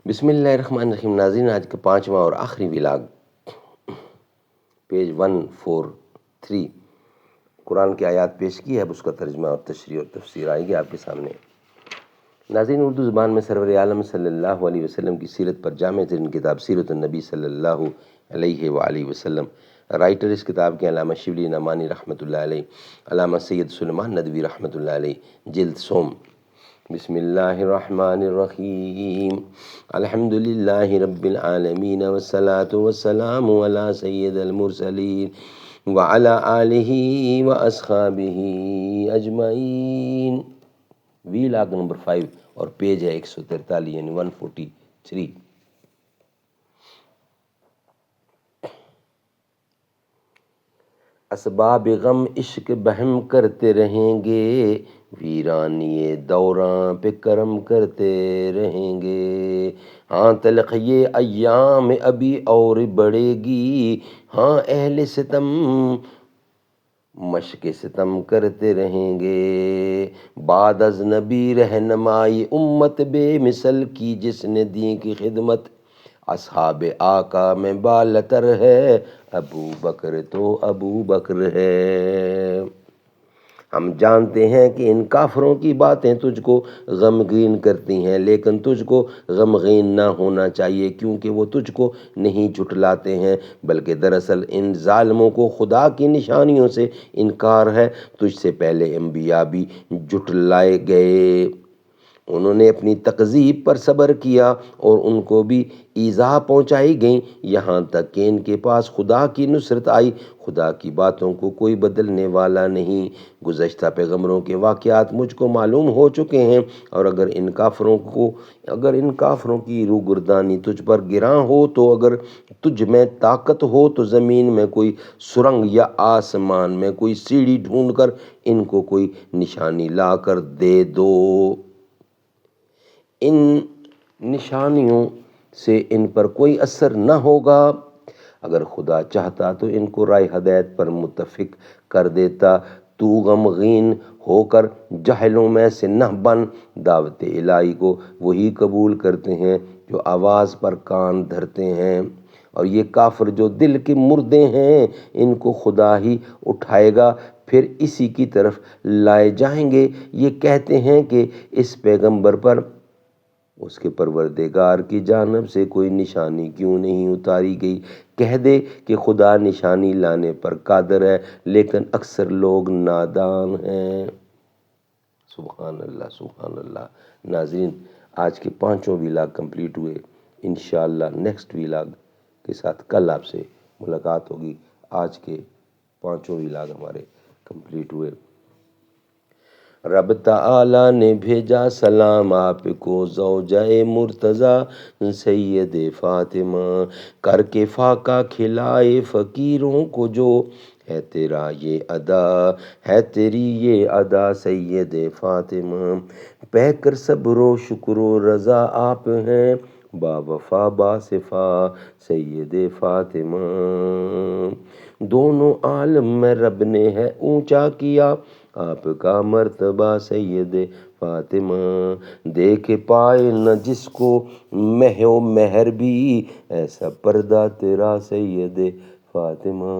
بسم اللہ الرحمن الرحیم۔ ناظرین، آج کا 5واں اور آخری ولاگ، پیج 143 قرآن کی آیات پیش کی ہے، اب اس کا ترجمہ اور تشریح اور تفسیر آئے گی آپ کے سامنے۔ ناظرین، اردو زبان میں سرور عالم صلی اللہ علیہ وسلم کی سیرت پر جامع ترین کتاب سیرت النبی صلی اللہ علیہ وآلہ وسلم۔ رائٹر اس کتاب کے علامہ شبلی نعمانی رحمۃ اللہ علیہ، علامہ سید سلیمان ندوی رحمۃ اللہ علیہ، جلد سوم۔ بسم اللہ الرحمن الرحیم۔ الحمدللہ رب العالمین والصلاة والسلام علی سید المرسلین وعلی آلہ واصحابہ اجمعین۔ ویلاگ نمبر 5 اور پیج ہے 143 یعنی 143۔ اسباب غم عشق بہم کرتے رہیں گے، ویرانی دوراں پہ کرم کرتے رہیں گے۔ ہاں تلخ یہ ایام ابھی اور بڑھے گی، ہاں اہل ستم مشق ستم کرتے رہیں گے۔ بعد از نبی رہنمائی امت بے مثل کی، جس نے دی کی خدمت اصحاب آقا میں بالتر ہے، ابو بکر تو ابو بکر ہے۔ ہم جانتے ہیں کہ ان کافروں کی باتیں تجھ کو غمگین کرتی ہیں، لیکن تجھ کو غمگین نہ ہونا چاہیے، کیونکہ وہ تجھ کو نہیں جھٹلاتے ہیں، بلکہ دراصل ان ظالموں کو خدا کی نشانیوں سے انکار ہے۔ تجھ سے پہلے انبیاء بھی جھٹلائے گئے، انہوں نے اپنی تکذیب پر صبر کیا اور ان کو بھی ایذا پہنچائی گئیں، یہاں تک کہ ان کے پاس خدا کی نصرت آئی۔ خدا کی باتوں کو کوئی بدلنے والا نہیں۔ گزشتہ پیغمبروں کے واقعات مجھ کو معلوم ہو چکے ہیں، اور اگر ان کافروں کی روگردانی تجھ پر گراں ہو تو اگر تجھ میں طاقت ہو تو زمین میں کوئی سرنگ یا آسمان میں کوئی سیڑھی ڈھونڈ کر ان کو کوئی نشانی لا کر دے دو۔ ان نشانیوں سے ان پر کوئی اثر نہ ہوگا۔ اگر خدا چاہتا تو ان کو راہ ہدایت پر متفق کر دیتا۔ تو غمگین ہو کر جاہلوں میں سے نہ بن، دعوت الہی کو وہی قبول کرتے ہیں جو آواز پر کان دھرتے ہیں، اور یہ کافر جو دل کے مردے ہیں ان کو خدا ہی اٹھائے گا، پھر اسی کی طرف لائے جائیں گے۔ یہ کہتے ہیں کہ اس پیغمبر پر اس کے پروردگار کی جانب سے کوئی نشانی کیوں نہیں اتاری گئی؟ کہہ دے کہ خدا نشانی لانے پر قادر ہے، لیکن اکثر لوگ نادان ہیں۔ سبحان اللہ، سبحان اللہ۔ ناظرین، آج کے 5 ویلاگ کمپلیٹ ہوئے۔ انشاءاللہ نیکسٹ ویلاگ کے ساتھ کل آپ سے ملاقات ہوگی۔ آج کے 5 ویلاگ ہمارے کمپلیٹ ہوئے۔ رب تعالیٰ نے بھیجا سلام آپ کو، زوجہ مرتضیٰ سید فاطمہ، کر کے فاقہ کھلائے فقیروں کو جو، ہے تیرا یہ ادا، ہے تیری یہ ادا سید فاطمہ، پہ کر صبر و شکر و رضا آپ ہیں، با وفا با صفا سید فاطمہ۔ دونوں عالم میں رب نے ہے اونچا کیا آپ کا مرتبہ سید فاطمہ، دیکھ پائے نہ جس کو مہ و مہر بھی، ایسا پردہ تیرا سید فاطمہ۔